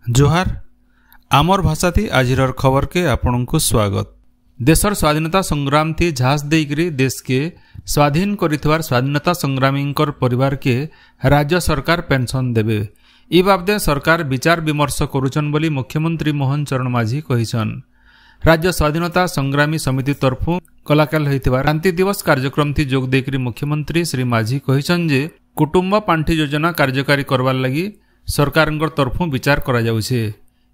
जोहार आमर भाषा थी आजिर खबर के आपण को स्वागत। देशर स्वाधीनता संग्राम थी झांस देकरी देश के स्वाधीन करिथवार स्वाधीनता संग्रामी परिवार के राज्य सरकार पेंशन देबे। ई बाबदे सरकार विचार विमर्श करुछन बोली मुख्यमंत्री मोहन चरण माझी कहिछन। राज्य स्वाधीनता संग्रामी समिति तरफु कलाकाल होइतिबा क्रांति दिवस कार्यक्रम थी जोग देकरी मुख्यमंत्री श्री माझी कहिछन जे कुटुंब पांठी योजना कार्यकारी करवार लगी सरकार तरफु विचार करा जाउछे।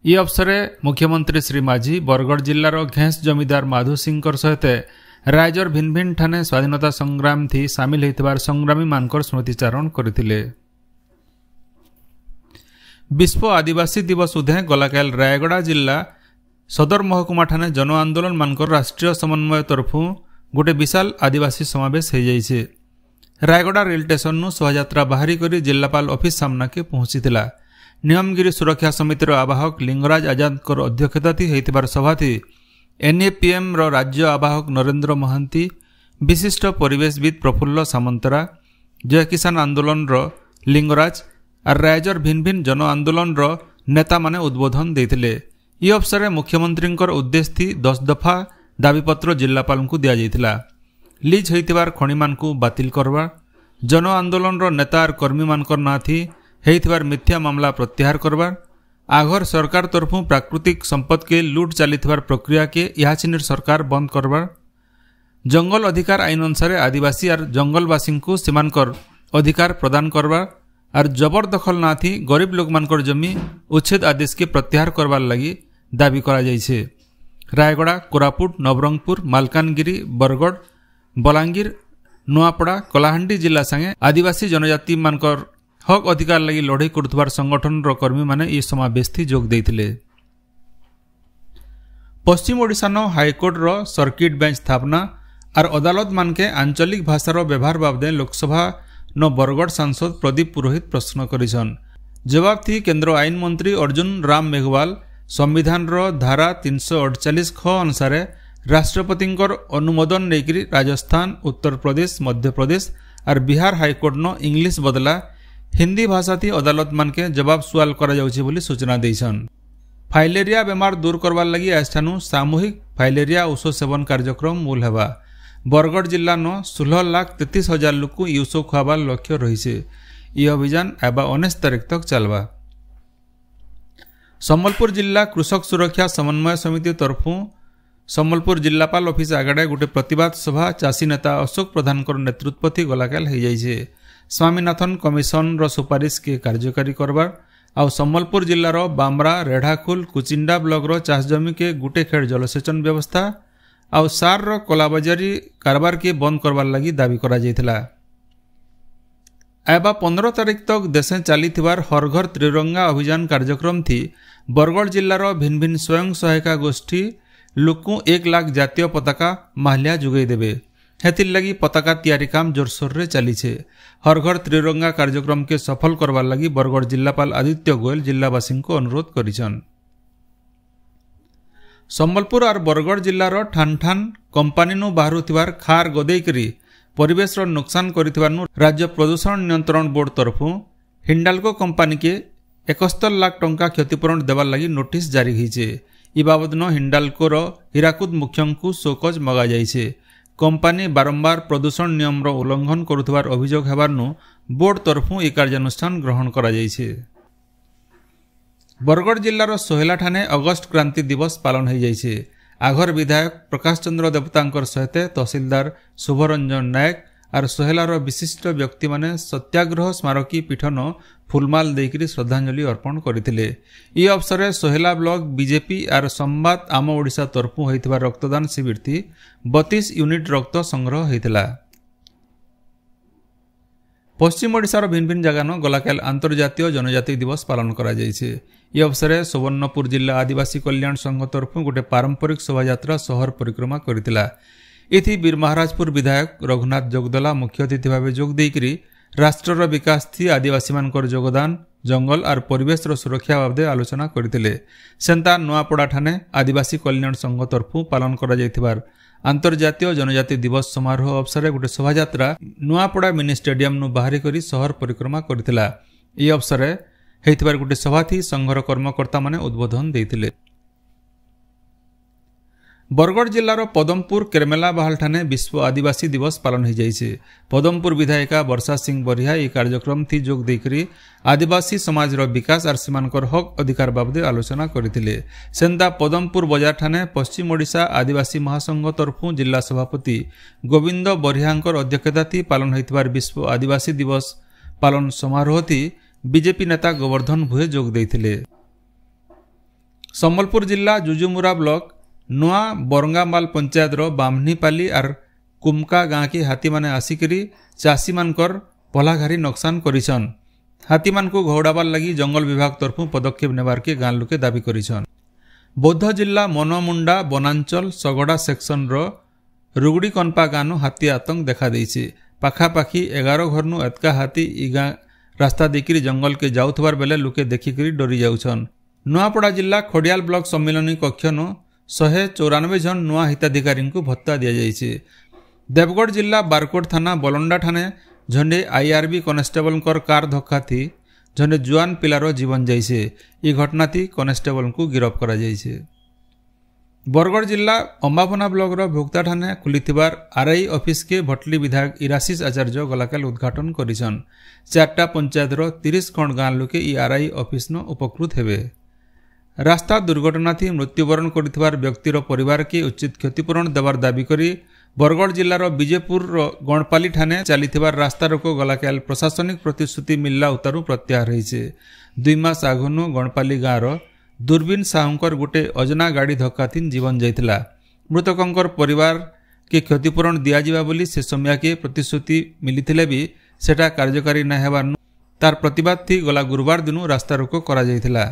ई अवसर मुख्यमंत्री श्री माझी बरगढ़ जिल्लार घेंस जमीदार माधु सिंह सहित रायजर भिन्न भिन्न ठाने स्वाधीनता संग्राम थी सामिल होइतिबार संग्रामी मानकर स्मृतिचारण करथिले। विश्व आदिवासी दिवस उदे गलाकाल रायगड़ा जिला सदर महकुमा ठाने जन आंदोलन मानकर राष्ट्रीय समन्वय तरफु गोटे विशाल आदिवासी समावेश हो जाइछे। रायगड़ा रेल स्टेशन शोभायात्रा बाहरी करी जिलापाल ऑफिस सामना के पहुंचीथिला। नियमगिरी सुरक्षा समितिर आवाहक लिंगराज आजाद अध्यक्षता थी होइतिबार सभा थी एनएपीएम रो राज्य आवाहक नरेंद्र महांती, विशिष्ट परिवेशविद प्रफुल्ल सामंतरा, जय किसान आंदोलन रो लिंगराज और रायजर भिन्न भिन्न जन आंदोलन रो नेता माने उद्बोधन देथिले। ई अवसर मुख्यमंत्री उद्देश्य थी 10 दफा दाबीपत्र जिलापाल को दिया जाइथिला। लीज होइतिबार खणी मानकु बातिल करवा, जन आंदोलन रो नेता और कर्मी मानकर ना थी हेइतिबार मिथ्या मामला प्रत्याहार करवा, आघर सरकार तरफु प्राकृतिक संपद के लूट चलीथिबार प्रक्रिया के इहाचिनिर सरकार बंद करवा, जंगल अधिकार आईन अनुसार आदिवासी और जंगलवासी को सीमानकर अधिकार प्रदान करवा और जबरदखल ना थी गरीब लोग मानकर जमी उच्छेद आदेश के प्रत्याहार करवार लगी दाबी करा जाइछे। रायगड़ा, कोरापुट, नवरंगपुर, मालकानगिरी, बरगढ़, बलांगीर, नुआपड़ा, कलाहांडी जिला संगे आदिवासी जनजाति मानकर हक अधिकार लगी लड़ाई करुथबार संगठन रो कर्मी माने ई समावेश थी जोग देथिले। पश्चिम ओडिशा नो हाईकोर्ट रो सर्किट बेंच स्थापना और अदालत मान के आंचलिक भाषार व्यवहार बाबदे लोकसभा नो बरगढ़ सांसद प्रदीप पुरोहित प्रश्न करिछन। जवाब थी केंद्र आईन मंत्री अर्जुन राम मेघवाल संविधान रो धारा 348 ख अनुसार राष्ट्रपति अनुमोदन नेकरी राजस्थान, उत्तर प्रदेश, मध्य प्रदेश और बिहार हाईकोर्ट नो इंग्लिश बदला हिंदी भाषा थी अदालत मान के जवाब सुआल करा जाउछि बोली सूचना देछन। फाइलेरिया बेमार दूर करवार लगी आस्थानु सामूहिक फाइलेरिया औषध सेवन कार्यक्रम मूल हेबा। बरगढ़ जिला नो 16,33,000 लोक को यूसो खुआबार लक्ष्य रही। यह अभियान एबा 19 तारीख तक चलवा। सम्बलपुर जिला कृषक सुरक्षा समन्वय समिति तरफु सम्बलपुर जिलापाल ऑफिस आगड़े गोटे प्रतिवाद सभा चाषी नेता अशोक प्रधान नेतृत्व थी गलाकाल हो जाइछे। स्वामीनाथन कमिशन रो सुपारिश के कार्यकारी करवार आउ सम्बलपुर जिलार बामरा, रेढ़ाखुल, कुचिंडा ब्लॉक रो चाष जमी के गुटे खेड़ जलसेचन व्यवस्था आउ सार रो कलाबाजारी कारबार के बंद करवार लगी दाबी करा जाइथिला। एबा 15 तारीख तक देशे चलीथिबार हर घर त्रिरंगा अभियान कार्यक्रम थी बरगढ़ जिलार भिन्न भिन्न स्वयं सहायता गोष्ठी लोक 1 लाख जातीय पताका माल्या जुगई देबे। हेतिर लगी पताका तैयारी काम जोरसोर रे चलीछे। हर घर त्रिरंगा कार्यक्रम के सफल करवार लगी बरगढ़ जिलापाल आदित्य गोयल जिलावासी को अनुरोध करिछन। सम्बलपुर और बरगढ़ जिलार ठान ठान कंपानी नु बाहरुथिबार खार गदेई करी परिवेश रो नुकसान करिथिबार राज्य प्रदूषण नियंत्रण बोर्ड तरफु हिंडाल्को कंपानी के 71 लाख टंका क्षतिपूरण देवार लगी नोटिस जारी होइछे। ई बाबद न हिंडाल्को रो हीराकुद मुख्यंकु शोकज मगा जाइछे। कंपानी बारंबार प्रदूषण नियम रो उल्लंघन करुथिबार अभियोग हेबार बोर्ड तरफु ई कार्यानुष्ठान ग्रहण करा जाइछे। बरगढ़ जिलार सोहेला ठाने अगस्ट क्रांति दिवस पालन हो जाइछे। आघर विधायक प्रकाश चंद्र देवतांकर सहित तहसीलदार शुभरंजन नायक और सोहेलार विशिष्ट व्यक्ति माने सत्याग्रह स्मारकी पीठन फुलमाल देकरी श्रद्धांजलि अर्पण करथिले। ई अवसर सोहेला ब्लॉक बीजेपी और संवाद आम ओडिशा तरफु होइथिबा रक्तदान शिविर थी 32 यूनिट रक्त संग्रह होइथिला। पश्चिम ओडिशार भिन्न भिन्न जगह न गलाकाल अंतर्जातीय जनजाति दिवस पालन करा जाइछे। ई अवसर सुवर्णपुर जिला आदिवासी कल्याण संघ तरफु गोटे पारंपरिक शोभायात्रा शहर परिक्रमा करथिला। इथि वीर महाराजपुर विधायक रघुनाथ जगदला मुख्य अतिथि भाव जोग देकरी राष्ट्रर विकास थी आदिवासी मानकर योगदान, जंगल और परिवेश रो सुरक्षा बाबदे आलोचना करथिले। सेंता नुआपड़ा ठाने आदिवासी कल्याण संघ तरफु पालन करा जाइथिबार अंतर्जातीय जनजाति दिवस समारोह अवसर गोटे शोभायात्रा नुआपड़ा मिनी स्टेडियम नु बाहरी करी शहर परिक्रमा करथिला। ई अवसर ହେଇଥିବାର गोटे सभाथी संघर कर्मकर्ता माने उद्बोधन देइथिले। बरगढ़ जिलार पदमपुर केरमेला बाहाल ठाने विश्व आदिवासी दिवस पालन हो जाइए। पदमपुर विधायिका वर्षा सिंह बरिया यह कार्यक्रम थी जोग देकरी आदिवासी समाज विकास और सेमानकर हक अधिकार बाबदे आलोचना करथिले। सेंदा पदमपुर बजार ठाने पश्चिम ओडिशा आदिवासी महासंघ तरफु जिला सभापति गोविंद बरियांकर अध्यक्षता थी पालन होइतबार विश्व आदिवासी दिवस पालन समारोह थी बीजेपी नेता गोवर्धन भुए जोग देइथिले। सम्बलपुर जिला जुजुमुरा ब्लॉक नुआ बरंगामाल पंचायत बामनीपाली और कुमका गाँ की हाथी माने आसिकरी चाषी मानकर पलाघारी नोकसान करिछन। हाथी मान को घौड़ाबार लगी जंगल विभाग तरफु पदक्षेप नेबार के गाँ लोके दाबी करिछन। बौद्ध जिला मनमुंडा वनांचल सगड़ा सेक्शन रुगड़ी कनपा गाँव हाथी आतंक देखा देइछे। पाखापाखी 11 घरनु एतका हाथी इ गाँ रास्ता देखिरी जंगल के जाउथबार बेले लोके देखिकरी डरी जाउछन। नुआपड़ा जिला खड़ियाल ब्लॉक सम्मिलनी कक्षनु 194 जन नुआ हिताधिकारी को भत्ता दि जाइए। देवगढ़ जिला बारकोट थाना बलंडा ठाने झंडे आईआरबी कनेस्टेबल कार धक्का थी झंडे जुआन पिलार जीवन जाइए। ये घटना थी कनेस्टेबल को गिरफ्त करा जाइए। बरगढ़ जिला अंबाभना ब्लॉक भोक्ता ठाने खुलीथिबार आरआई ऑफिस के भटली विधायक इराशीष आचार्य गलाकाल उद्घाटन करिछन। 4टा पंचायत 30 खंड गाँ लोके इ आरआई ऑफिस न उपकृत हेबे। रास्ता दुर्घटना थी मृत्युवरण कर व्यक्तिर परिवार के उचित क्षतिपूरण देवार दाबी करी बरगढ़ जिलार विजेपुर गणपाली ठाने चलीथिबार रास्ता रोको गलाकाल प्रशासनिक प्रतिश्रुति मिलला उतारू प्रत्याहार होइछे। 2 मास आगुनु गणपाली गाँवर दूरबीन साहुंकर गोटे अजना गाड़ी धक्का थी जीवन जाइथिला। मृतकंकर परिवार के क्षतिपूरण दिया जिबा बोली से समय के प्रतिश्रुति मिलिथिले भी सेटा कार्यकारी न हेबार तार प्रतिवाद थी गला गुरुवार दिनु रास्ता रोको करा जाइथिला।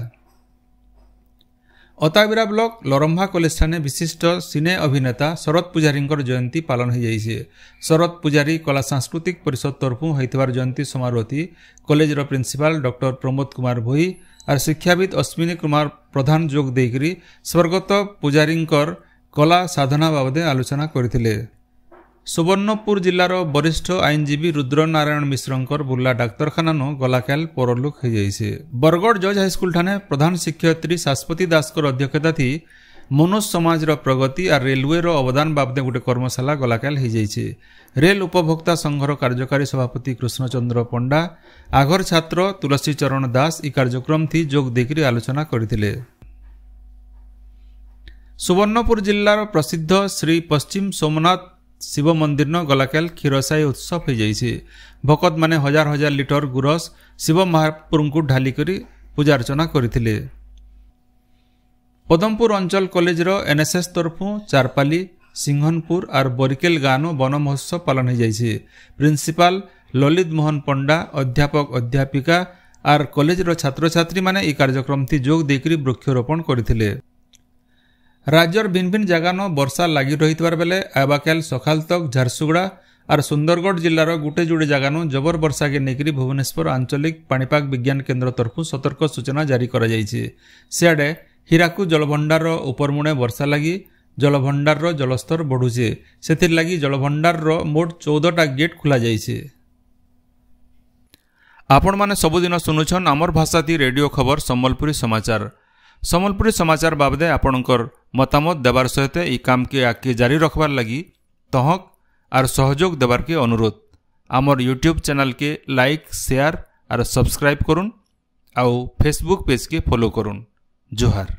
अताबिरा ब्लॉक लरम्भा कॉलेज ठाने विशिष्ट सिने अभिनेता शरद पुजारी जयंती पालन हो जाइए। शरद पुजारी कला सांस्कृतिक परिषद तरफु होइतबार जयंती समारोह थी कॉलेजर प्रिंसिपाल डॉक्टर प्रमोद कुमार भोई और शिक्षाविद अश्विनी कुमार प्रधान जोग देकरी स्वर्गत पुजारी कला साधना बाबदे आलोचना करथिले। सुवर्णपुर जिलार वरिष्ठ आईनजीवी रुद्र नारायण मिश्रंकर बुर्ला डाक्तरखाना गलाकाल परलोक हो जाइए। बरगढ़ जज हाईस्कूल ठाने प्रधान शिक्षयित्री शाश्वती दासकर अध्यक्षता थी मनुष्य समाज प्रगति और रेलवे अवदान बाबदे गोटे कर्मशाला गलाकाल हो जाइए। रेल उपभोक्ता संघर कार्यकारी सभापति कृष्णचंद्र पंडा आघर छात्र तुलसी चरण दास इ कार्यक्रम थी जोग देकरी आलोचना करथिले। सुवर्णपुर जिलार प्रसिद्ध श्री पश्चिम सोमनाथ शिव मंदिर न गलाकाल क्षीरसाई उत्सव हो जाइए। भकत माने हजार हजार लिटर गुरस शिव महापुर को ढालिकरी पूजा अर्चना करथिले। पदमपुर अंचल कॉलेजर एनएसएस तरफु चारपाली सिंहनपुर और बरिकेल गाँव वन महोत्सव पालन हो जाइए। प्रिंसिपाल ललित मोहन पंडा अध्यापक अध्यापिका और कॉलेजर छात्र छात्री माने इ कार्यक्रम थी जोग देकरी वृक्षरोपण करथिले। राज्यर भिन्न भिन्न जगह न वर्षा लगी रही बेले आबाकाल सकाल तक झारसुगुड़ा और सुंदरगढ़ जिलार गोटे जोड़े जगह न जबर वर्षा के नेकरी भुवनेश्वर आंचलिक पाणीपाग विज्ञान केन्द्र तरफु सतर्क सूचना जारी करा जाइए। सियाड़े हीराकू जलभंडार उपरमुणे वर्षा लगी जलभंडार जलस्तर बढ़ुचे से लगी जलभंडार मोट 14टा गेट खोला जाइए। आपण माने सबुदिन सुनुछन आमर भाषा ती रेडियो खबर सम्बलपुरी समाचार। सम्बलपुरी समाचार बाबदे आपणकर मतामत देवार सहित ई काम के आगे जारी रखबार लगी तहक और सहयोग देवार के अनुरोध। आमर यूट्यूब चैनल के लाइक शेयर और सब्सक्राइब करुन आउ फेसबुक पेज के फॉलो करुन। जोहार।